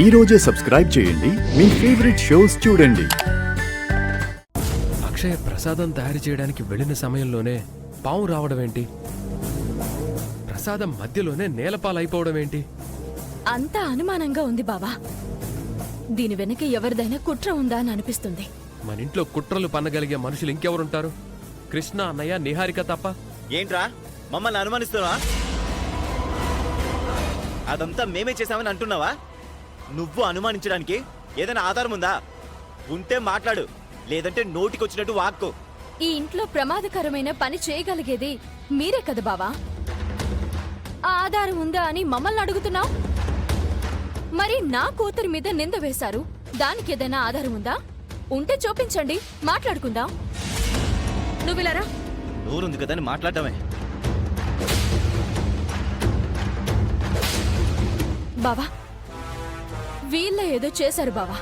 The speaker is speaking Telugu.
ఈ రోజే సబ్స్క్రైబ్ చేయండి, మీ ఫేవరెట్ షోస్ చూడండి. అక్షయ్ ప్రసాదం తయారు చేయడానికి వెళ్ళిన సమయంలోనే పాము రావడం ఏంటి? ప్రసాదం మధ్యలోనే నేలపాలైపోవడం ఏంటి? అంతా అనుమానంగా ఉంది బావా. దీని వెనక ఎవరిదైనా కుట్ర ఉందా అని అనిపిస్తుంది. మన ఇంట్లో కుట్రలు పన్నగలిగే మనుషులు ఇంకెవరుంటారు? కృష్ణ, అన్నయ్య, నిహారిక తప్ప. ఏంట్రా మమ్మల్ని అనుమానిస్తున్నావా? అదంతా మేమే చేశామని అంటున్నావా? నువ్వు అనుమానించడానికి ఏదైనా ఆధారం ఉందా? ఉంటే మాట్లాడు, లేదంటే నోటికొచ్చినట్టు వాక్కు. ఈ ఇంట్లో ప్రమాదకరమైన పని చేయగలిగేది మీరే కదా బావా. ఆ ఆధారం ఉందా అని మమ్మల్ని అడుగుతున్నావు. మరి నా కూతురి మీద నింద వేశారు, దానికి ఏదైనా ఆధారం ఉందా? ఉంటే చూపించండి, మాట్లాడుకుందాం. నువ్విలారా. నోరుంది కదా అని మాట్లాడటమే. బావా, వీళ్ళ ఏదో చేశారు బావా.